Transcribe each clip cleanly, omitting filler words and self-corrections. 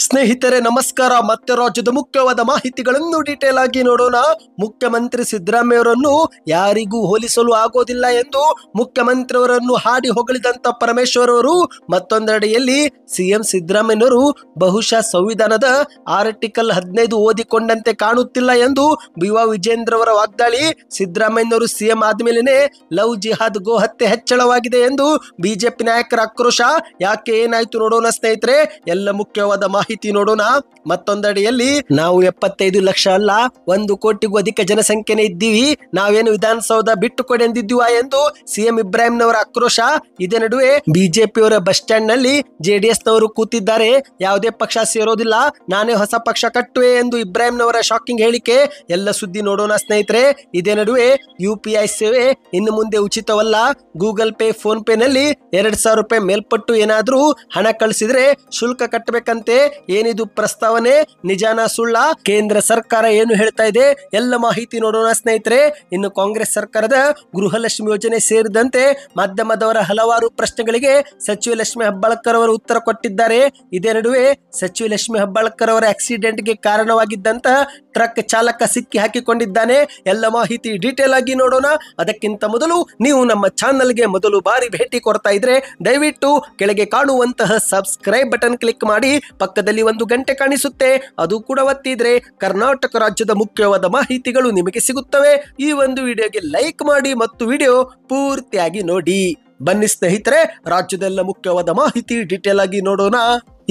ಸ್ನೇಹಿತರೆ ನಮಸ್ಕಾರ. ಮತ್ತೆ ರಾಜ್ಯದ ಮುಖ್ಯವಾದ ಮಾಹಿತಿಗಳನ್ನು ಡೀಟೇಲ್ ಆಗಿ ನೋಡೋಣ. ಮುಖ್ಯಮಂತ್ರಿ ಸಿದ್ದರಾಮಯ್ಯವರನ್ನು ಯಾರಿಗೂ ಹೋಲಿಸಲು ಆಗೋದಿಲ್ಲ ಎಂದು ಮುಖ್ಯಮಂತ್ರಿಯವರನ್ನು ಹಾಡಿ ಹೊಗಳಿದಂತ ಪರಮೇಶ್ವರ್ ಅವರು ಮತ್ತೊಂದೆಡೆಯಲ್ಲಿ ಸಿಎಂ ಸಿದ್ದರಾಮಯ್ಯನವರು ಬಹುಶಃ ಸಂವಿಧಾನದ ಆರ್ಟಿಕಲ್ 15 ಓದಿಕೊಂಡಂತೆ ಕಾಣುತ್ತಿಲ್ಲ ಎಂದು ಬಿವಾ ವಿಜೇಂದ್ರ ಅವರ ವಾಗ್ದಾಳಿ. ಸಿದ್ದರಾಮಯ್ಯನವರು ಸಿಎಂ ಆದ್ಮೇಲೆ ಲವ್ ಜಿಹಾದ್ ಗೋ ಹತ್ಯೆ ಹೆಚ್ಚಳವಾಗಿದೆ ಎಂದು ಬಿಜೆಪಿ ನಾಯಕರ ಆಕ್ರೋಶ. ಯಾಕೆ ಏನಾಯ್ತು ನೋಡೋಣ ಸ್ನೇಹಿತರೆ. ಎಲ್ಲ ಮುಖ್ಯವಾದ ಮಾಹಿತಿ ನೋಡೋಣ. ಮತ್ತೊಂದೆಡೆಯಲ್ಲಿ ನಾವು 75 ಲಕ್ಷ ಅಲ್ಲ 1 ಕೋಟಿಗೂ ಅಧಿಕ ಜನಸಂಖ್ಯೆನೇ ಇದ್ದೀವಿ, ನಾವೇನು ವಿಧಾನಸೌಧ ಬಿಟ್ಟು ಕೊಡಿ ಎಂದಿದ್ದೀವ ಎಂದು ಸಿಎಂ ಇಬ್ರಾಹಿಂನವರ ಆಕ್ರೋಶ. ಇದೇ ನಡುವೆ ಬಿಜೆಪಿಯವರ ಬಸ್ ಸ್ಟ್ಯಾಂಡ್ ನಲ್ಲಿ ಜೆಡಿಎಸ್ ನವರು ಕೂತಿದ್ದಾರೆ. ಯಾವುದೇ ಪಕ್ಷ ಸೇರೋದಿಲ್ಲ, ನಾನೇ ಹೊಸ ಪಕ್ಷ ಕಟ್ಟುವೆ ಎಂದು ಇಬ್ರಾಹಿಂನವರ ಶಾಕಿಂಗ್ ಹೇಳಿಕೆ. ಎಲ್ಲ ಸುದ್ದಿ ನೋಡೋಣ ಸ್ನೇಹಿತರೆ. ಇದೇ ನಡುವೆ UPI ಸೇವೆ ಇನ್ನು ಮುಂದೆ ಉಚಿತವಲ್ಲ. ಗೂಗಲ್ ಪೇ, ಫೋನ್ ಪೇ ನಲ್ಲಿ 2,000 ರೂಪಾಯಿ ಮೇಲ್ಪಟ್ಟು ಏನಾದ್ರೂ ಹಣ ಕಳಿಸಿದ್ರೆ ಶುಲ್ಕ ಕಟ್ಟಬೇಕಂತೆ. ಏನಿದು ಪ್ರಸ್ತಾವನೆ, ನಿಜಾನ ಸುಳ್ಳ? ಕೇಂದ್ರ ಸರ್ಕಾರ ಏನು ಹೇಳ್ತಾ ಇದೆ ಎಲ್ಲ ಮಾಹಿತಿ ನೋಡೋಣ ಸ್ನೇಹಿತರೆ. ಇನ್ನು ಕಾಂಗ್ರೆಸ್ ಸರ್ಕಾರದ ಗೃಹಲಕ್ಷ್ಮಿ ಯೋಜನೆ ಸೇರಿದಂತೆ ಮಾಧ್ಯಮದವರ ಹಲವಾರು ಪ್ರಶ್ನೆಗಳಿಗೆ ಸಚಿವ ಲಕ್ಷ್ಮಿ ಹೆಬ್ಬಾಳ್ಕರ್ ಅವರು ಉತ್ತರ ಕೊಟ್ಟಿದ್ದಾರೆ. ಇದೇ ನಡುವೆ ಸಚಿವ ಲಕ್ಷ್ಮಿ ಹೆಬ್ಬಾಳ್ಕರ್ ಅವರ ಆಕ್ಸಿಡೆಂಟ್ ಗೆ ಕಾರಣವಾಗಿದ್ದಂತ ಟ್ರಕ್ ಚಾಲಕ ಸಿಕ್ಕಿ ಹಾಕಿಕೊಂಡಿದ್ದಾನೆ. ಎಲ್ಲ ಮಾಹಿತಿ ಡೀಟೇಲ್ ಆಗಿ ನೋಡೋಣ. ಅದಕ್ಕಿಂತ ಮೊದಲು ನೀವು ನಮ್ಮ ಚಾನಲ್ಗೆ ಮೊದಲು ಬಾರಿ ಭೇಟಿ ಕೊಡ್ತಾ ಇದ್ರೆ ದಯವಿಟ್ಟು ಕೆಳಗೆ ಕಾಣುವಂತಹ ಸಬ್ಸ್ಕ್ರೈಬ್ ಬಟನ್ ಕ್ಲಿಕ್ ಮಾಡಿ. ಪಕ್ಕದಲ್ಲಿ ಒಂದು ಗಂಟೆ ಕಾಣಿಸುತ್ತೆ, ಅದು ಕೂಡ ಒತ್ತಿದ್ರೆ ಕರ್ನಾಟಕ ರಾಜ್ಯದ ಮುಖ್ಯವಾದ ಮಾಹಿತಿಗಳು ನಿಮಗೆ ಸಿಗುತ್ತವೆ. ಈ ಒಂದು ವಿಡಿಯೋಗೆ ಲೈಕ್ ಮಾಡಿ ಮತ್ತು ವಿಡಿಯೋ ಪೂರ್ತಿಯಾಗಿ ನೋಡಿ. ಬನ್ನಿ ಸ್ನೇಹಿತರೆ, ರಾಜ್ಯದೆಲ್ಲ ಮುಖ್ಯವಾದ ಮಾಹಿತಿ ಡೀಟೇಲ್ ಆಗಿ ನೋಡೋಣ.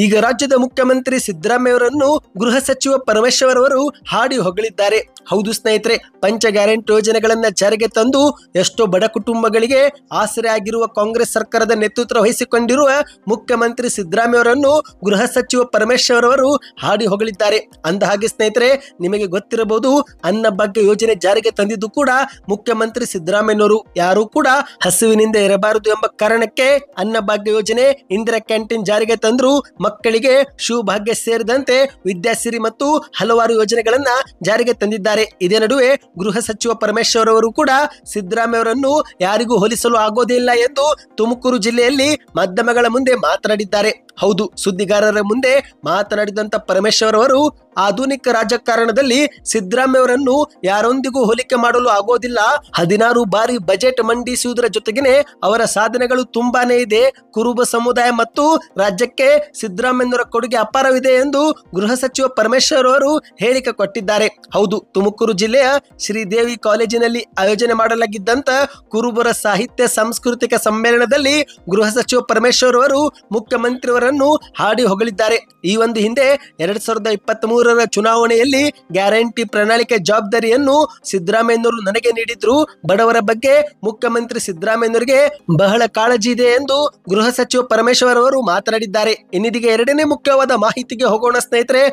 ಈಗ ರಾಜ್ಯದ ಮುಖ್ಯಮಂತ್ರಿ ಸಿದ್ದರಾಮಯ್ಯವರನ್ನು ಗೃಹ ಸಚಿವ ಪರಮೇಶ್ವರ್ ಅವರು ಹಾಡಿ ಹೊಗಳಿದ್ದಾರೆ. ಹೌದು ಸ್ನೇಹಿತರೆ, ಪಂಚ ಗ್ಯಾರಂಟಿ ಯೋಜನೆಗಳನ್ನ ಜಾರಿಗೆ ತಂದು ಎಷ್ಟೋ ಬಡ ಕುಟುಂಬಗಳಿಗೆ ಆಸರೆ ಆಗಿರುವ ಕಾಂಗ್ರೆಸ್ ಸರ್ಕಾರದ ನೇತೃತ್ವ ವಹಿಸಿಕೊಂಡಿರುವ ಮುಖ್ಯಮಂತ್ರಿ ಸಿದ್ದರಾಮಯ್ಯವರನ್ನು ಗೃಹ ಸಚಿವ ಪರಮೇಶ್ವರ್ ಅವರು ಹಾಡಿ ಹೊಗಳಿದ್ದಾರೆ. ಅಂದ ಹಾಗೆ ಸ್ನೇಹಿತರೆ, ನಿಮಗೆ ಗೊತ್ತಿರಬಹುದು, ಅನ್ನಭಾಗ್ಯ ಯೋಜನೆ ಜಾರಿಗೆ ತಂದಿದ್ದು ಕೂಡ ಮುಖ್ಯಮಂತ್ರಿ ಸಿದ್ದರಾಮಯ್ಯನವರು. ಯಾರು ಕೂಡ ಹಸಿವಿನಿಂದ ಇರಬಾರದು ಎಂಬ ಕಾರಣಕ್ಕೆ ಅನ್ನಭಾಗ್ಯ ಯೋಜನೆ, ಇಂದಿರಾ ಕ್ಯಾಂಟೀನ್ ಜಾರಿಗೆ ತಂದ್ರು. ಮಕ್ಕಳಿಗೆ ಶಿವಭಾಗ್ಯ ಸೇರಿದಂತೆ ವಿದ್ಯಾಸಿರಿ ಮತ್ತು ಹಲವಾರು ಯೋಜನೆಗಳನ್ನ ಜಾರಿಗೆ ತಂದಿದ್ದಾರೆ. ಇದೇ ನಡುವೆ ಗೃಹ ಸಚಿವ ಪರಮೇಶ್ವರ್ ಅವರು ಕೂಡ ಸಿದ್ದರಾಮಯ್ಯವರನ್ನು ಯಾರಿಗೂ ಹೋಲಿಸಲು ಆಗೋದಿಲ್ಲ ಎಂದು ತುಮಕೂರು ಜಿಲ್ಲೆಯಲ್ಲಿ ಮಾಧ್ಯಮಗಳ ಮುಂದೆ ಮಾತನಾಡಿದ್ದಾರೆ. ಹೌದು, ಸುದ್ದಿಗಾರರ ಮುಂದೆ ಮಾತನಾಡಿದಂತ ಪರಮೇಶ್ವರ್ ಅವರು ಆಧುನಿಕ ರಾಜಕಾರಣದಲ್ಲಿ ಸಿದ್ದರಾಮಯ್ಯವರನ್ನು ಯಾರೊಂದಿಗೂ ಹೋಲಿಕೆ ಮಾಡಲು ಆಗೋದಿಲ್ಲ. 16 ಬಾರಿ ಬಜೆಟ್ ಮಂಡಿಸುವುದರ ಜೊತೆಗೇನೆ ಅವರ ಸಾಧನೆಗಳು ತುಂಬಾನೇ ಇದೆ. ಕುರುಬ ಸಮುದಾಯ ಮತ್ತು ರಾಜ್ಯಕ್ಕೆ ಸಿದ್ದರಾಮಯ್ಯನವರ ಕೊಡುಗೆ ಅಪಾರವಿದೆ ಎಂದು ಗೃಹ ಸಚಿವ ಪರಮೇಶ್ವರ್ ಅವರು ಹೇಳಿಕೆ ಕೊಟ್ಟಿದ್ದಾರೆ. ಹೌದು, ತುಮಕೂರು ಜಿಲ್ಲೆಯ ಶ್ರೀದೇವಿ ಕಾಲೇಜಿನಲ್ಲಿ ಆಯೋಜನೆ ಮಾಡಲಾಗಿದ್ದಂತ ಕುರುಬರ ಸಾಹಿತ್ಯ ಸಾಂಸ್ಕೃತಿಕ ಸಮ್ಮೇಳನದಲ್ಲಿ ಗೃಹ ಸಚಿವ ಪರಮೇಶ್ವರ್ ಅವರು ಮುಖ್ಯಮಂತ್ರಿಯವರನ್ನು ಹಾಡಿ ಹೊಗಳಿದ್ದಾರೆ. ಈ ಒಂದು ಹಿಂದೆ 2023 ಚುನಾವಣೆಯಲ್ಲಿ ಗ್ಯಾರಂಟಿ ಪ್ರಣಾಳಿಕೆ ಜವಾಬ್ದಾರಿಯನ್ನು ಸಿದ್ದರಾಮಯ್ಯನವರು ನನಗೆ ನೀಡಿದ್ರು. ಬಡವರ ಬಗ್ಗೆ ಮುಖ್ಯಮಂತ್ರಿ ಸಿದ್ದರಾಮಯ್ಯನವರಿಗೆ ಬಹಳ ಕಾಳಜಿ ಇದೆ ಎಂದು ಗೃಹ ಸಚಿವ ಪರಮೇಶ್ವರ್ ಅವರು ಮಾತನಾಡಿದ್ದಾರೆ. ಇನ್ನಿದಿಗೆ ಎರಡನೇ ಮುಖ್ಯವಾದ ಮಾಹಿತಿಗೆ ಹೋಗೋಣ ಸ್ನೇಹಿತರೆ.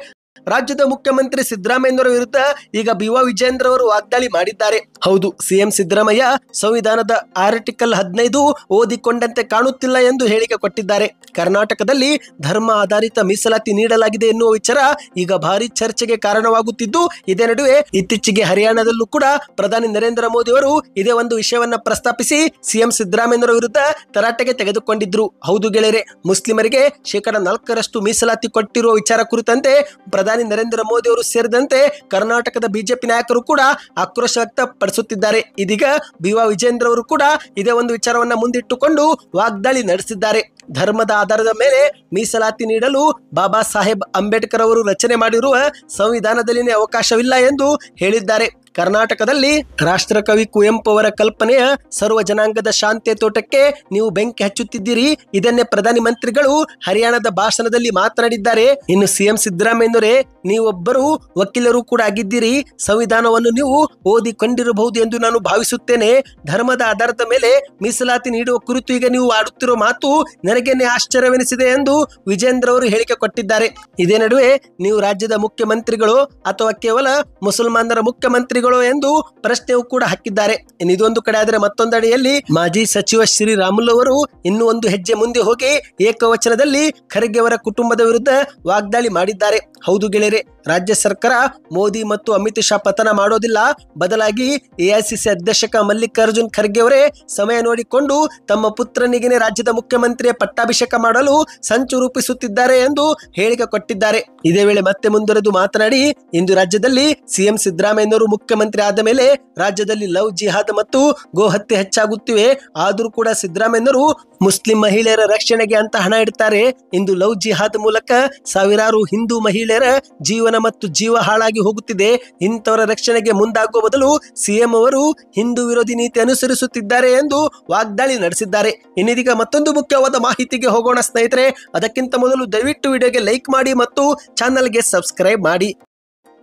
ರಾಜ್ಯದ ಮುಖ್ಯಮಂತ್ರಿ ಸಿದ್ದರಾಮಯ್ಯನವರ ವಿರುದ್ಧ ಈಗ ಬಿವಾ ವಿಜೇಂದ್ರ ಅವರು ವಾಗ್ದಾಳಿ ಮಾಡಿದ್ದಾರೆ. ಹೌದು, ಸಿಎಂ ಸಿದ್ದರಾಮಯ್ಯ ಸಂವಿಧಾನದ ಆರ್ಟಿಕಲ್ 15 ಓದಿಕೊಂಡಂತೆ ಕಾಣುತ್ತಿಲ್ಲ ಎಂದು ಹೇಳಿಕೆ ಕೊಟ್ಟಿದ್ದಾರೆ. ಕರ್ನಾಟಕದಲ್ಲಿ ಧರ್ಮ ಆಧಾರಿತ ಮೀಸಲಾತಿ ನೀಡಲಾಗಿದೆ ಎನ್ನುವ ವಿಚಾರ ಈಗ ಭಾರಿ ಚರ್ಚೆಗೆ ಕಾರಣವಾಗುತ್ತಿದ್ದು, ಇದೇ ನಡುವೆ ಇತ್ತೀಚೆಗೆ ಹರಿಯಾಣದಲ್ಲೂ ಕೂಡ ಪ್ರಧಾನಿ ನರೇಂದ್ರ ಮೋದಿ ಅವರು ಇದೇ ಒಂದು ವಿಷಯವನ್ನ ಪ್ರಸ್ತಾಪಿಸಿ ಸಿಎಂ ಸಿದ್ದರಾಮಯ್ಯನವರ ವಿರುದ್ಧ ತರಾಟೆಗೆ ತೆಗೆದುಕೊಂಡಿದ್ರು. ಹೌದು ಗೆಳೆಯರೆ, ಮುಸ್ಲಿಮರಿಗೆ 4% ಮೀಸಲಾತಿ ಕೊಟ್ಟಿರುವ ವಿಚಾರ ಕುರಿತಂತೆ ಪ್ರಧಾನಿ ನರೇಂದ್ರ ಮೋದಿ ಅವರು ಸೇರಿದಂತೆ ಕರ್ನಾಟಕದ ಬಿಜೆಪಿ ನಾಯಕರು ಕೂಡ ಆಕ್ರೋಶ ವ್ಯಕ್ತಪಡಿಸುತ್ತಿದ್ದಾರೆ. ಇದೀಗ ಬಿವಾ ವಿಜೇಂದ್ರ ಅವರು ಕೂಡ ಇದೇ ಒಂದು ವಿಚಾರವನ್ನ ಮುಂದಿಟ್ಟುಕೊಂಡು ವಾಗ್ದಾಳಿ ನಡೆಸಿದ್ದಾರೆ. ಧರ್ಮದ ಆಧಾರದ ಮೇಲೆ ಮೀಸಲಾತಿ ನೀಡಲು ಬಾಬಾ ಸಾಹೇಬ್ ಅಂಬೇಡ್ಕರ್ ಅವರು ರಚನೆ ಮಾಡಿರುವ ಸಂವಿಧಾನದಲ್ಲಿ ಅವಕಾಶವಿಲ್ಲ ಎಂದು ಹೇಳಿದ್ದಾರೆ. ಕರ್ನಾಟಕದಲ್ಲಿ ರಾಷ್ಟ್ರಕವಿ ಕುವೆಂಪು ಅವರ ಕಲ್ಪನೆಯ ಸರ್ವ ಜನಾಂಗದ ಶಾಂತಿಯ ತೋಟಕ್ಕೆ ನೀವು ಬೆಂಕಿ ಹಚ್ಚುತ್ತಿದ್ದೀರಿ. ಇದನ್ನೇ ಪ್ರಧಾನಿ ಮಂತ್ರಿಗಳು ಹರಿಯಾಣದ ಭಾಷಣದಲ್ಲಿ ಮಾತನಾಡಿದ್ದಾರೆ. ಇನ್ನು ಸಿಎಂ ಸಿದ್ದರಾಮಯ್ಯನವರೇ, ನೀವೊಬ್ಬರು ವಕೀಲರು ಕೂಡ ಆಗಿದ್ದೀರಿ. ಸಂವಿಧಾನವನ್ನು ನೀವು ಓದಿಕೊಂಡಿರಬಹುದು ಎಂದು ನಾನು ಭಾವಿಸುತ್ತೇನೆ. ಧರ್ಮದ ಆಧಾರದ ಮೇಲೆ ಮೀಸಲಾತಿ ನೀಡುವ ಕುರಿತು ಈಗ ನೀವು ಆಡುತ್ತಿರುವ ಮಾತು ನನಗೇನೆ ಆಶ್ಚರ್ಯವೆನಿಸಿದೆ ಎಂದು ವಿಜೇಂದ್ರ ಅವರು ಹೇಳಿಕೆ ಕೊಟ್ಟಿದ್ದಾರೆ. ಇದೇ ನಡುವೆ ನೀವು ರಾಜ್ಯದ ಮುಖ್ಯಮಂತ್ರಿಗಳು ಅಥವಾ ಕೇವಲ ಮುಸಲ್ಮಾನರ ಮುಖ್ಯಮಂತ್ರಿಗಳು ವ್ಯಕ್ತಿಗಳು ಎಂದು ಪ್ರಶ್ನೆಯೂ ಕೂಡ ಹಾಕಿದ್ದಾರೆ. ಇದೊಂದು ಕಡೆ ಆದರೆ ಮತ್ತೊಂದೆಡೆಯಲ್ಲಿ ಮಾಜಿ ಸಚಿವ ಶ್ರೀರಾಮುಲು ಅವರು ಇನ್ನೂ ಒಂದು ಹೆಜ್ಜೆ ಮುಂದೆ ಹೋಗಿ ಏಕವಚನದಲ್ಲಿ ಖರ್ಗೆ ಅವರ ಕುಟುಂಬದ ವಿರುದ್ಧ ವಾಗ್ದಾಳಿ ಮಾಡಿದ್ದಾರೆ. ಹೌದು ಗೆಳೆಯರೆ, ರಾಜ್ಯ ಸರ್ಕಾರ ಮೋದಿ ಮತ್ತು ಅಮಿತ್ ಶಾ ಪತನ ಮಾಡೋದಿಲ್ಲ, ಬದಲಾಗಿ ಎಐಸಿಸಿ ಅಧ್ಯಕ್ಷ ಮಲ್ಲಿಕಾರ್ಜುನ್ ಖರ್ಗೆ ಅವರೇ ಸಮಯ ನೋಡಿಕೊಂಡು ತಮ್ಮ ಪುತ್ರನಿಗೆ ರಾಜ್ಯದ ಮುಖ್ಯಮಂತ್ರಿಯ ಪಟ್ಟಾಭಿಷೇಕ ಮಾಡಲು ಸಂಚು ರೂಪಿಸುತ್ತಿದ್ದಾರೆ ಎಂದು ಹೇಳಿಕೆ ಕೊಟ್ಟಿದ್ದಾರೆ. ಇದೇ ವೇಳೆ ಮತ್ತೆ ಮುಂದುವರೆದು ಮಾತನಾಡಿ, ಇಂದು ರಾಜ್ಯದಲ್ಲಿ ಸಿಎಂ ಸಿದ್ದರಾಮಯ್ಯನವರು ಮುಖ್ಯಮಂತ್ರಿ ಆದ ಮೇಲೆ ರಾಜ್ಯದಲ್ಲಿ ಲವ್ ಜಿಹಾದ್ ಮತ್ತು ಗೋಹತ್ಯೆ ಹೆಚ್ಚಾಗುತ್ತಿವೆ. ಆದರೂ ಕೂಡ ಸಿದ್ದರಾಮಯ್ಯನವರು ಮುಸ್ಲಿಂ ಮಹಿಳೆಯರ ರಕ್ಷಣೆಗೆ ಅಂತ ಹಣ ಇಡ್ತಾರೆ. ಇಂದು ಲವ್ ಜಿಹಾದ್ ಮೂಲಕ ಸಾವಿರಾರು ಹಿಂದೂ ಮಹಿಳೆಯರ ಜೀವನ ಮತ್ತು ಜೀವ ಹಾಳಾಗಿ ಹೋಗುತ್ತಿದೆ. ಇಂಥವರ ರಕ್ಷಣೆಗೆ ಮುಂದಾಗುವ ಬದಲು ಸಿಎಂ ಅವರು ಹಿಂದೂ ವಿರೋಧಿ ನೀತಿ ಅನುಸರಿಸುತ್ತಿದ್ದಾರೆ ಎಂದು ವಾಗ್ದಾಳಿ ನಡೆಸಿದ್ದಾರೆ. ಇನ್ನಿದೀಗ ಮತ್ತೊಂದು ಮುಖ್ಯವಾದ ಮಾಹಿತಿಗೆ ಹೋಗೋಣ ಸ್ನೇಹಿತರೆ. ಅದಕ್ಕಿಂತ ಮೊದಲು ದಯವಿಟ್ಟು ವಿಡಿಯೋಗೆ ಲೈಕ್ ಮಾಡಿ ಮತ್ತು ಚಾನಲ್ಗೆ ಸಬ್ಸ್ಕ್ರೈಬ್ ಮಾಡಿ.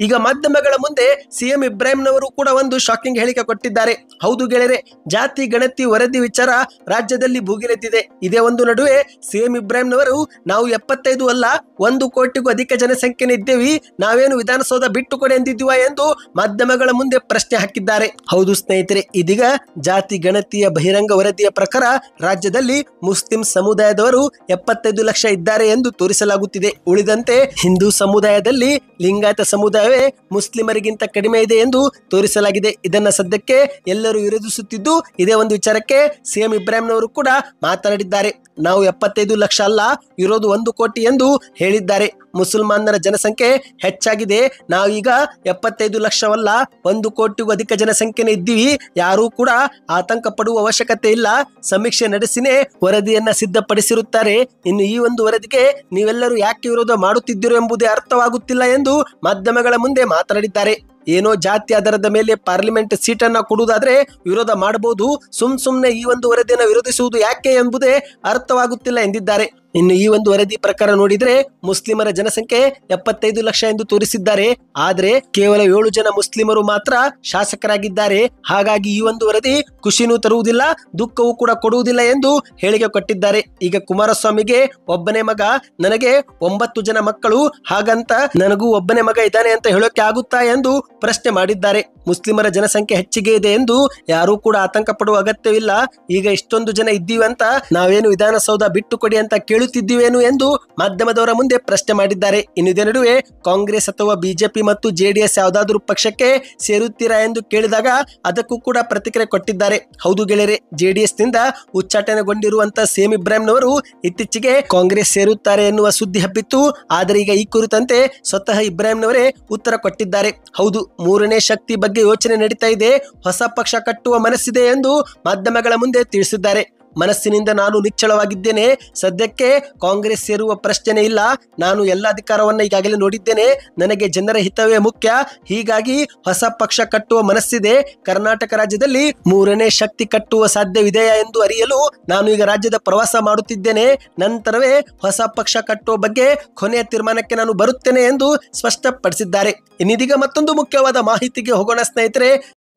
ಈಗ ಮಾಧ್ಯಮಗಳ ಮುಂದೆ ಸಿಎಂ ಇಬ್ರಾಹಿಂನವರು ಕೂಡ ಒಂದು ಶಾಕಿಂಗ್ ಹೇಳಿಕೆ ಕೊಟ್ಟಿದ್ದಾರೆ. ಹೌದು ಗೆಳೆಯರೆ, ಜಾತಿ ಗಣತಿ ವರದಿ ವಿಚಾರ ರಾಜ್ಯದಲ್ಲಿ ಭೂಗಿಲೆದ್ದಿದೆ. ಇದೇ ಒಂದು ನಡುವೆ ಸಿಎಂ ಇಬ್ರಾಹಿಂನವರು ನಾವು 75 ಅಲ್ಲ 1 ಕೋಟಿಗೂ ಅಧಿಕ ಜನಸಂಖ್ಯೆನೇ ಇದ್ದೇವೆ, ನಾವೇನು ವಿಧಾನಸೌಧ ಬಿಟ್ಟು ಕೊಡಿ ಎಂದಿದ್ದೀವಾ ಎಂದು ಮಾಧ್ಯಮಗಳ ಮುಂದೆ ಪ್ರಶ್ನೆ ಹಾಕಿದ್ದಾರೆ. ಹೌದು ಸ್ನೇಹಿತರೆ, ಇದೀಗ ಜಾತಿ ಗಣತಿಯ ಬಹಿರಂಗ ವರದಿಯ ಪ್ರಕಾರ ರಾಜ್ಯದಲ್ಲಿ ಮುಸ್ಲಿಂ ಸಮುದಾಯದವರು 75 ಲಕ್ಷ ಇದ್ದಾರೆ ಎಂದು ತೋರಿಸಲಾಗುತ್ತಿದೆ. ಉಳಿದಂತೆ ಹಿಂದೂ ಸಮುದಾಯದಲ್ಲಿ ಲಿಂಗಾಯತ ಸಮುದಾಯವೇ ಮುಸ್ಲಿಮರಿಗಿಂತ ಕಡಿಮೆ ಇದೆ ಎಂದು ತೋರಿಸಲಾಗಿದೆ. ಇದನ್ನ ಸದ್ಯಕ್ಕೆ ಎಲ್ಲರೂ ವಿರೋಧಿಸುತ್ತಿದ್ದು, ಇದೇ ಒಂದು ವಿಚಾರಕ್ಕೆ ಸಿಎಂ ಇಬ್ರಾಹಿಂನವರು ಕೂಡ ಮಾತನಾಡಿದ್ದಾರೆ. ನಾವು 75 ಲಕ್ಷ ಅಲ್ಲ, ಇರೋದು 1 ಕೋಟಿ ಎಂದು ಹೇಳಿದ್ದಾರೆ. ಮುಸಲ್ಮಾನರ ಜನಸಂಖ್ಯೆ ಹೆಚ್ಚಾಗಿದೆ, ನಾವೀಗ 75 ಲಕ್ಷವಲ್ಲ 1 ಕೋಟಿಗೂ ಅಧಿಕ ಜನಸಂಖ್ಯೆನೇ ಇದ್ದೀವಿ. ಯಾರೂ ಕೂಡ ಆತಂಕ ಪಡುವ ಅವಶ್ಯಕತೆ ಇಲ್ಲ. ಸಮೀಕ್ಷೆ ನಡೆಸಿನೇ ವರದಿಯನ್ನ ಸಿದ್ಧಪಡಿಸಿರುತ್ತಾರೆ. ಇನ್ನು ಈ ಒಂದು ವರದಿಗೆ ನೀವೆಲ್ಲರೂ ಯಾಕೆ ವಿರೋಧ ಮಾಡುತ್ತಿದ್ದೀರೋ ಎಂಬುದೇ ಅರ್ಥವಾಗುತ್ತಿಲ್ಲ ಎಂದು ಮಾಧ್ಯಮಗಳ ಮುಂದೆ ಮಾತನಾಡಿದ್ದಾರೆ. ಏನೋ ಜಾತಿ ಆಧಾರದ ಮೇಲೆ ಪಾರ್ಲಿಮೆಂಟ್ ಸೀಟನ್ನ ಕೊಡುವುದಾದ್ರೆ ವಿರೋಧ ಮಾಡಬಹುದು, ಸುಮ್ನೆ ಈ ಒಂದು ವರದಿಯನ್ನು ವಿರೋಧಿಸುವುದು ಯಾಕೆ ಎಂಬುದೇ ಅರ್ಥವಾಗುತ್ತಿಲ್ಲ ಎಂದಿದ್ದಾರೆ. ಇನ್ನು ಈ ಒಂದು ವರದಿ ಪ್ರಕಾರ ನೋಡಿದ್ರೆ ಮುಸ್ಲಿಮರ ಜನಸಂಖ್ಯೆ 75 ಲಕ್ಷ ಎಂದು ತೋರಿಸಿದ್ದಾರೆ. ಆದ್ರೆ ಕೇವಲ 7 ಜನ ಮುಸ್ಲಿಮರು ಮಾತ್ರ ಶಾಸಕರಾಗಿದ್ದಾರೆ. ಹಾಗಾಗಿ ಈ ಒಂದು ವರದಿ ಖುಷಿನೂ ತರುವುದಿಲ್ಲ, ದುಃಖವೂ ಕೂಡ ಕೊಡುವುದಿಲ್ಲ ಎಂದು ಹೇಳಿಕೆ ಕೊಟ್ಟಿದ್ದಾರೆ. ಈಗ ಕುಮಾರಸ್ವಾಮಿಗೆ ಒಬ್ಬನೇ ಮಗ, ನನಗೆ 9 ಜನ ಮಕ್ಕಳು, ಹಾಗಂತ ನನಗೂ ಒಬ್ಬನೇ ಮಗ ಇದ್ದಾನೆ ಅಂತ ಹೇಳೋಕೆ ಆಗುತ್ತಾ ಎಂದು ಪ್ರಶ್ನೆ ಮಾಡಿದ್ದಾರೆ. ಮುಸ್ಲಿಮರ ಜನಸಂಖ್ಯೆ ಹೆಚ್ಚಿಗೆ ಇದೆ ಎಂದು ಯಾರೂ ಕೂಡ ಆತಂಕ ಪಡುವ ಅಗತ್ಯವಿಲ್ಲ. ಈಗ ಇಷ್ಟೊಂದು ಜನ ಇದ್ದೀವಂತ ನಾವೇನು ವಿಧಾನಸೌಧ ಬಿಟ್ಟು ಕೊಡಿ ಅಂತ ಕೇಳುತ್ತಿದ್ದೀವೇನು ಎಂದು ಮಾಧ್ಯಮದವರ ಮುಂದೆ ಪ್ರಶ್ನೆ ಮಾಡಿದ್ದಾರೆ. ಇದೇ ನಡುವೆ ಕಾಂಗ್ರೆಸ್ ಅಥವಾ ಬಿಜೆಪಿ ಮತ್ತು ಜೆಡಿಎಸ್ ಯಾವುದಾದ್ರೂ ಪಕ್ಷಕ್ಕೆ ಸೇರುತ್ತೀರಾ ಎಂದು ಕೇಳಿದಾಗ ಅದಕ್ಕೂ ಕೂಡ ಪ್ರತಿಕ್ರಿಯೆ ಕೊಟ್ಟಿದ್ದಾರೆ. ಹೌದು ಗೆಳೆಯರೆ, ಜೆಡಿಎಸ್ ನಿಂದ ಉಚ್ಚಾಟನೆಗೊಂಡಿರುವಂತಹ ಸಿಎಂ ಇಬ್ರಾಹಿಂನವರು ಇತ್ತೀಚೆಗೆ ಕಾಂಗ್ರೆಸ್ ಸೇರುತ್ತಾರೆ ಎನ್ನುವ ಸುದ್ದಿ ಹಬ್ಬಿತ್ತು. ಆದರೆ ಈಗ ಈ ಕುರಿತಂತೆ ಸ್ವತಃ ಇಬ್ರಾಹಿಂನವರೇ ಉತ್ತರ ಕೊಟ್ಟಿದ್ದಾರೆ. ಹೌದು, 3ನೇ ಶಕ್ತಿ ಬಗ್ಗೆ ಯೋಚನೆ ನಡೀತಾ ಇದೆ, ಹೊಸ ಪಕ್ಷ ಕಟ್ಟುವ ಮನಸ್ಸಿದೆ ಎಂದು ಮಾಧ್ಯಮಗಳ ಮುಂದೆ ತಿಳಿಸಿದ್ದಾರೆ. ಮನಸ್ಸಿನಿಂದ ನಾನು ನಿಚ್ಚಳವಾಗಿದ್ದೇನೆ, ಸದ್ಯಕ್ಕೆ ಕಾಂಗ್ರೆಸ್ ಸೇರುವ ಪ್ರಶ್ನೆ ಇಲ್ಲ. ನಾನು ಎಲ್ಲ ಅಧಿಕಾರವನ್ನ ಈಗಾಗಲೇ ನೋಡಿದ್ದೇನೆ, ನನಗೆ ಜನರ ಹಿತವೇ ಮುಖ್ಯ. ಹೀಗಾಗಿ ಹೊಸ ಪಕ್ಷ ಕಟ್ಟುವ ಮನಸ್ಸಿದೆ. ಕರ್ನಾಟಕ ರಾಜ್ಯದಲ್ಲಿ 3ನೇ ಶಕ್ತಿ ಕಟ್ಟುವ ಸಾಧ್ಯವಿದೆಯಾ ಎಂದು ಅರಿಯಲು ನಾನು ಈಗ ರಾಜ್ಯದ ಪ್ರವಾಸ ಮಾಡುತ್ತಿದ್ದೇನೆ. ನಂತರವೇ ಹೊಸ ಪಕ್ಷ ಕಟ್ಟುವ ಬಗ್ಗೆ ಕೊನೆಯ ತೀರ್ಮಾನಕ್ಕೆ ನಾನು ಬರುತ್ತೇನೆ ಎಂದು ಸ್ಪಷ್ಟಪಡಿಸಿದ್ದಾರೆ. ಇನ್ನಿದೀಗ ಮತ್ತೊಂದು ಮುಖ್ಯವಾದ ಮಾಹಿತಿಗೆ ಹೋಗೋಣ ಸ್ನೇಹಿತರೆ.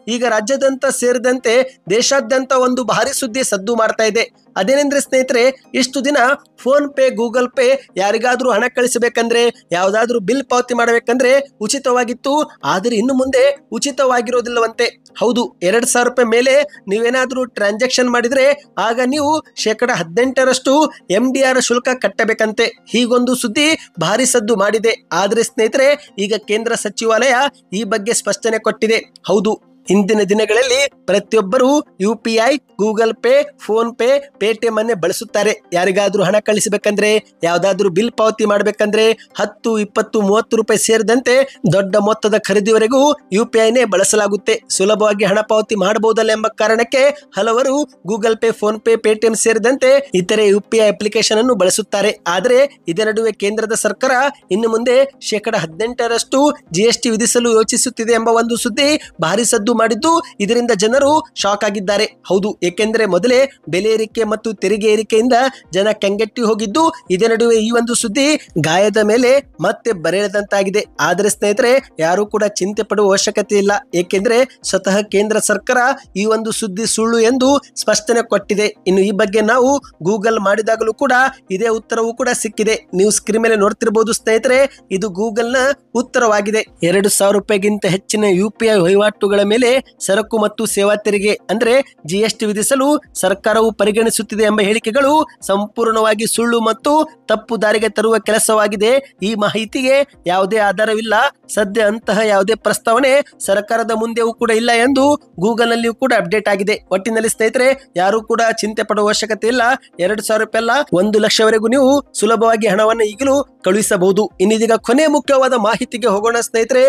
ಈಗ ರಾಜ್ಯಾದ್ಯಂತ ಸೇರಿದಂತೆ ದೇಶಾದ್ಯಂತ ಒಂದು ಭಾರಿ ಸುದ್ದಿ ಸದ್ದು ಮಾಡ್ತಾ ಇದೆ. ಅದೇನೆಂದ್ರೆ ಸ್ನೇಹಿತರೆ, ಇಷ್ಟು ದಿನ ಫೋನ್ ಪೇ, ಗೂಗಲ್ ಪೇ ಯಾರಿಗಾದ್ರೂ ಹಣ ಕಳಿಸಬೇಕಂದ್ರೆ, ಯಾವುದಾದ್ರೂ ಬಿಲ್ ಪಾವತಿ ಮಾಡಬೇಕಂದ್ರೆ ಉಚಿತವಾಗಿತ್ತು. ಆದರೆ ಇನ್ನು ಮುಂದೆ ಉಚಿತವಾಗಿರೋದಿಲ್ಲವಂತೆ. ಹೌದು, 2,000 ರೂಪಾಯಿ ಮೇಲೆ ನೀವೇನಾದ್ರೂ ಟ್ರಾನ್ಸಾಕ್ಷನ್ ಮಾಡಿದ್ರೆ ಆಗ ನೀವು 18% MDR ಶುಲ್ಕ ಕಟ್ಟಬೇಕಂತೆ. ಹೀಗೊಂದು ಸುದ್ದಿ ಭಾರಿ ಸದ್ದು ಮಾಡಿದೆ. ಆದರೆ ಸ್ನೇಹಿತರೆ, ಈಗ ಕೇಂದ್ರ ಸಚಿವಾಲಯ ಈ ಬಗ್ಗೆ ಸ್ಪಷ್ಟನೆ ಕೊಟ್ಟಿದೆ. ಹೌದು, ಇಂದಿನ ದಿನಗಳಲ್ಲಿ ಪ್ರತಿಯೊಬ್ಬರು UPI, Google pay, phone pay, Paytm ಅನ್ನೇ ಬಳಸುತ್ತಾರೆ. ಯಾರಿಗಾದ್ರೂ ಹಣ ಕಳಿಸಬೇಕಂದ್ರೆ, ಯಾವ್ದಾದ್ರೂ ಬಿಲ್ ಪಾವತಿ ಮಾಡಬೇಕಂದ್ರೆ 10, 20, 30 ರೂಪಾಯಿ ಸೇರಿದಂತೆ ದೊಡ್ಡ ಮೊತ್ತದ ಖರೀದಿವರೆಗೂ UPIನೇ ಬಳಸಲಾಗುತ್ತೆ. ಸುಲಭವಾಗಿ ಹಣ ಪಾವತಿ ಮಾಡಬಹುದಲ್ಲ ಎಂಬ ಕಾರಣಕ್ಕೆ ಹಲವರು Google pay, phone pay, Paytm ಸೇರಿದಂತೆ ಇತರೆ UPI ಅಪ್ಲಿಕೇಶನ್ ಅನ್ನು ಬಳಸುತ್ತಾರೆ. ಆದರೆ ಇದರ ನಡುವೆ ಕೇಂದ್ರದ ಸರ್ಕಾರ ಇನ್ನು ಮುಂದೆ 18% GST ವಿಧಿಸಲು ಯೋಚಿಸುತ್ತಿದೆ ಎಂಬ ಒಂದು ಸುದ್ದಿ ಭಾರಿ ಸದ್ದು ಮಾಡಿದ್ದು ಇದರಿಂದ ಜನರು ಶಾಕ್ ಆಗಿದ್ದಾರೆ. ಹೌದು, ಏಕೆಂದರೆ ಮೊದಲೇ ಬೆಲೆ ಏರಿಕೆ ಮತ್ತು ತೆರಿಗೆ ಏರಿಕೆಯಿಂದ ಜನ ಕಂಗೆಟ್ಟಿ ಹೋಗಿದ್ದು, ಇದೇ ನಡುವೆ ಈ ಒಂದು ಸುದ್ದಿ ಗಾಯದ ಮೇಲೆ ಮತ್ತೆ ಬರೆಯದಂತಾಗಿದೆ. ಆದರೆ ಸ್ನೇಹಿತರೆ, ಯಾರು ಕೂಡ ಚಿಂತೆ ಪಡುವ ಅವಶ್ಯಕತೆ ಇಲ್ಲ, ಏಕೆಂದ್ರೆ ಸ್ವತಃ ಕೇಂದ್ರ ಸರ್ಕಾರ ಈ ಒಂದು ಸುದ್ದಿ ಸುಳ್ಳು ಎಂದು ಸ್ಪಷ್ಟನೆ ಕೊಟ್ಟಿದೆ. ಇನ್ನು ಈ ಬಗ್ಗೆ ನಾವು ಗೂಗಲ್ ಮಾಡಿದಾಗಲೂ ಕೂಡ ಇದೇ ಉತ್ತರವೂ ಕೂಡ ಸಿಕ್ಕಿದೆ. ನೀವು ಸ್ಕ್ರೀನ್ ಮೇಲೆ ನೋಡ್ತಿರಬಹುದು ಸ್ನೇಹಿತರೆ, ಇದು ಗೂಗಲ್ ನ ಉತ್ತರವಾಗಿದೆ. 2,000 ರೂಪಾಯಿಗಿಂತ ಹೆಚ್ಚಿನ UPI ವಹಿವಾಟುಗಳ ಮೇಲೆ ಸರಕು ಮತ್ತು ಸೇವಾ ತೆರಿಗೆ ಅಂದ್ರೆ GST ವಿಧಿಸಲು ಸರ್ಕಾರವು ಪರಿಗಣಿಸುತ್ತಿದೆ ಎಂಬ ಹೇಳಿಕೆಗಳು ಸಂಪೂರ್ಣವಾಗಿ ಸುಳ್ಳು ಮತ್ತು ತಪ್ಪು ದಾರಿಗೆ ತರುವ ಕೆಲಸವಾಗಿದೆ. ಈ ಮಾಹಿತಿಗೆ ಯಾವುದೇ ಆಧಾರವಿಲ್ಲ. ಸದ್ಯ ಅಂತಹ ಯಾವುದೇ ಪ್ರಸ್ತಾವನೆ ಸರ್ಕಾರದ ಮುಂದೆಯೂ ಕೂಡ ಇಲ್ಲ ಎಂದು ಗೂಗಲ್ ನಲ್ಲಿಯೂ ಕೂಡ ಅಪ್ಡೇಟ್ ಆಗಿದೆ. ಒಟ್ಟಿನಲ್ಲಿ ಸ್ನೇಹಿತರೆ, ಯಾರು ಕೂಡ ಚಿಂತೆ ಪಡುವ ಅವಶ್ಯಕತೆ ಇಲ್ಲ. 2,000 ರೂಪಾಯಿ ಅಲ್ಲ, 1 ಲಕ್ಷವರೆಗೂ ನೀವು ಸುಲಭವಾಗಿ ಹಣವನ್ನು ಈಗಲೂ ಕಳುಹಿಸಬಹುದು. ಇನ್ನೀಗ ಕೊನೆ ಮುಖ್ಯವಾದ ಮಾಹಿತಿಗೆ ಹೋಗೋಣ ಸ್ನೇಹಿತರೆ.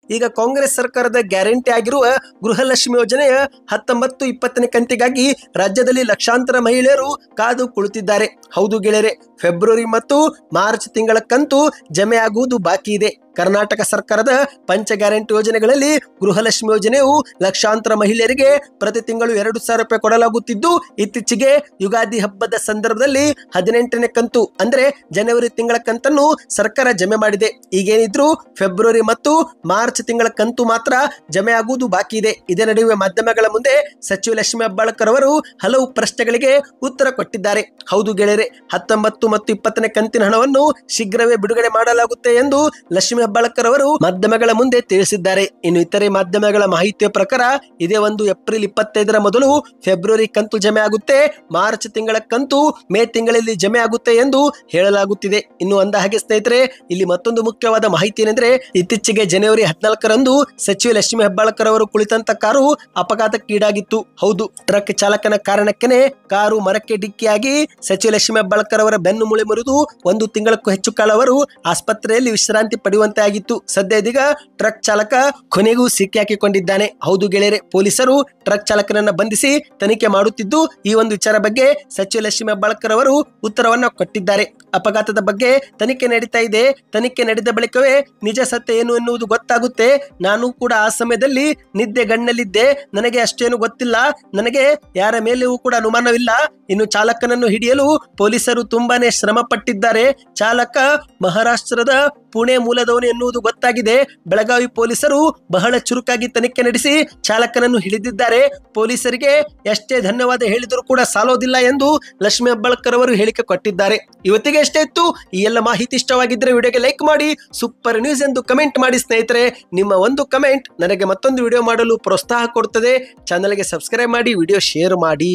ಈಗ ಕಾಂಗ್ರೆಸ್ ಸರ್ಕಾರದ ಗ್ಯಾರಂಟಿ ಆಗಿರುವ ಗೃಹಲಕ್ಷ್ಮಿ ಯೋಜನೆಯ 19, 20ನೇ ಕಂತಿಗಾಗಿ ರಾಜ್ಯದಲ್ಲಿ ಲಕ್ಷಾಂತರ ಮಹಿಳೆಯರು ಕಾದು ಕುಳಿತಿದ್ದಾರೆ. ಹೌದು ಗೆಳೆಯರೆ, ಫೆಬ್ರವರಿ ಮತ್ತು ಮಾರ್ಚ್ ತಿಂಗಳ ಕಂತು ಜಮೆ ಆಗುವುದು ಬಾಕಿ ಇದೆ. ಕರ್ನಾಟಕ ಸರ್ಕಾರದ ಪಂಚ ಗ್ಯಾರಂಟಿ ಯೋಜನೆಗಳಲ್ಲಿ ಗೃಹಲಕ್ಷ್ಮಿ ಯೋಜನೆಯು ಲಕ್ಷಾಂತರ ಮಹಿಳೆಯರಿಗೆ ಪ್ರತಿ ತಿಂಗಳು 2,000 ರೂಪಾಯಿ ಕೊಡಲಾಗುತ್ತಿದ್ದು, ಇತ್ತೀಚೆಗೆ ಯುಗಾದಿ ಹಬ್ಬದ ಸಂದರ್ಭದಲ್ಲಿ 18ನೇ ಕಂತು ಅಂದ್ರೆ ಜನವರಿ ತಿಂಗಳ ಕಂತನ್ನು ಸರ್ಕಾರ ಜಮೆ ಮಾಡಿದೆ. ಈಗೇನಿದ್ರು ಫೆಬ್ರವರಿ ಮತ್ತು ಮಾರ್ಚ್ ತಿಂಗಳ ಕಂತು ಮಾತ್ರ ಜಮೆ ಆಗುವುದು ಬಾಕಿ ಇದೆ. ಇದೇ ನಡುವೆ ಮಾಧ್ಯಮಗಳ ಮುಂದೆ ಸಚಿವ ಲಕ್ಷ್ಮೀ ಹೆಬ್ಬಾಳ್ಕರ್ ಅವರು ಹಲವು ಪ್ರಶ್ನೆಗಳಿಗೆ ಉತ್ತರ ಕೊಟ್ಟಿದ್ದಾರೆ. ಹೌದು ಗೆಳೆಯರೆ, 19 ಮತ್ತು 20ನೇ ಕಂತಿನ ಹಣವನ್ನು ಶೀಘ್ರವೇ ಬಿಡುಗಡೆ ಮಾಡಲಾಗುತ್ತೆ ಎಂದು ಲಕ್ಷ್ಮೀ ಹೆಬ್ಬಾಳ್ಕರ್ ಅವರು ಮಾಧ್ಯಮಗಳ ಮುಂದೆ ತಿಳಿಸಿದ್ದಾರೆ. ಇನ್ನು ಇತರೆ ಮಾಧ್ಯಮಗಳ ಮಾಹಿತಿಯ ಪ್ರಕಾರ ಇದೇ ಒಂದು ಏಪ್ರಿಲ್ 25ರ ಮೊದಲು ಫೆಬ್ರವರಿ ಕಂತು ಜಮೆ ಆಗುತ್ತೆ, ಮಾರ್ಚ್ ತಿಂಗಳ ಕಂತು ಮೇ ತಿಂಗಳಲ್ಲಿ ಜಮೆ ಆಗುತ್ತೆ ಎಂದು ಹೇಳಲಾಗುತ್ತಿದೆ. ಇನ್ನು ಅಂದ ಹಾಗೆ ಸ್ನೇಹಿತರೆ, ಇಲ್ಲಿ ಮತ್ತೊಂದು ಮುಖ್ಯವಾದ ಮಾಹಿತಿ ಏನೆಂದ್ರೆ, ಇತ್ತೀಚೆಗೆ ಜನವರಿ 14ರಂದು ಸಚಿವ ಲಕ್ಷ್ಮೀ ಹೆಬ್ಬಾಳ್ಕರ್ ಅವರು ಕುಳಿತಂತ ಕಾರು ಅಪಘಾತಕ್ಕೀಡಾಗಿತ್ತು. ಹೌದು, ಟ್ರಕ್ ಚಾಲಕನ ಕಾರಣಕ್ಕೇನೆ ಕಾರು ಮರಕ್ಕೆ ಡಿಕ್ಕಿಯಾಗಿ ಸಚಿವ ಲಕ್ಷ್ಮೀ ಹೆಬ್ಬಾಳ್ಕರ್ ಅವರ ಬೆನ್ನು ಮೂಳೆ ಮುರಿದು 1 ತಿಂಗಳಕ್ಕೂ ಹೆಚ್ಚು ಕಾಲ ಅವರು ಆಸ್ಪತ್ರೆಯಲ್ಲಿ ವಿಶ್ರಾಂತಿ ಪಡೆಯುವಂತೆ ಆಗಿತ್ತು. ಸದ್ಯ ಇದೀಗ ಟ್ರಕ್ ಚಾಲಕ ಕೊನೆಗೂ ಸಿಕ್ಕಿಹಾಕಿಕೊಂಡಿದ್ದಾನೆ. ಹೌದು ಗೆಳೆಯರೆ, ಪೊಲೀಸರು ಟ್ರಕ್ ಚಾಲಕನನ್ನ ಬಂಧಿಸಿ ತನಿಖೆ ಮಾಡುತ್ತಿದ್ದು, ಈ ಒಂದು ವಿಚಾರ ಬಗ್ಗೆ ಸಚಿವ ಲಕ್ಷ್ಮೀ ಹೆಬ್ಬಾಳ್ಕರ್ ಅವರು ಉತ್ತರವನ್ನ ಕೊಟ್ಟಿದ್ದಾರೆ. ಅಪಘಾತದ ಬಗ್ಗೆ ತನಿಖೆ ನಡೀತಾ ಇದೆ. ತನಿಖೆ ನಡೆದ ಬಳಿಕವೇ ನಿಜ ಸತ್ಯ ಏನು ಎನ್ನುವುದು ಗೊತ್ತಾಗುತ್ತೆ. ನಾನು ಕೂಡ ಆ ಸಮಯದಲ್ಲಿ ನಿದ್ದೆಗಣ್ಣಲ್ಲಿದ್ದೆ, ನನಗೆ ಅಷ್ಟೇನು ಗೊತ್ತಿಲ್ಲ, ನನಗೆ ಯಾರ ಮೇಲೆಯೂ ಕೂಡ ಅನುಮಾನವಿಲ್ಲ. ಇನ್ನು ಚಾಲಕನನ್ನು ಹಿಡಿಯಲು ಪೊಲೀಸರು ತುಂಬಾನೇ ಶ್ರಮ ಪಟ್ಟಿದ್ದಾರೆ. ಚಾಲಕ ಮಹಾರಾಷ್ಟ್ರದ ಪುಣೆ ಮೂಲದವನು ಎನ್ನುವುದು ಗೊತ್ತಾಗಿದೆ. ಬೆಳಗಾವಿ ಪೊಲೀಸರು ಬಹಳ ಚುರುಕಾಗಿ ತನಿಖೆ ನಡೆಸಿ ಚಾಲಕನನ್ನು ಹಿಡಿದಿದ್ದಾರೆ. ಪೊಲೀಸರಿಗೆ ಎಷ್ಟೇ ಧನ್ಯವಾದ ಹೇಳಿದರೂ ಕೂಡ ಸಾಲೋದಿಲ್ಲ ಎಂದು ಲಕ್ಷ್ಮೀ ಹೆಬ್ಬಾಳ್ಕರ್ ಅವರು ಹೇಳಿಕೆ ಕೊಟ್ಟಿದ್ದಾರೆ. ಇವತ್ತಿಗೆ ಎಷ್ಟೇ ಇತ್ತು. ಈ ಎಲ್ಲ ಮಾಹಿತಿ ಇಷ್ಟವಾಗಿದ್ದರೆ ವಿಡಿಯೋಗೆ ಲೈಕ್ ಮಾಡಿ, ಸೂಪರ್ ನ್ಯೂಸ್ ಎಂದು ಕಮೆಂಟ್ ಮಾಡಿ ಸ್ನೇಹಿತರೆ. ನಿಮ್ಮ ಒಂದು ಕಮೆಂಟ್ ನನಗೆ ಮತ್ತೊಂದು ವಿಡಿಯೋ ಮಾಡಲು ಪ್ರೋತ್ಸಾಹ ಕೊಡುತ್ತದೆ. ಚಾನಲ್ಗೆ ಸಬ್ಸ್ಕ್ರೈಬ್ ಮಾಡಿ, ವಿಡಿಯೋ ಶೇರ್ ಮಾಡಿ.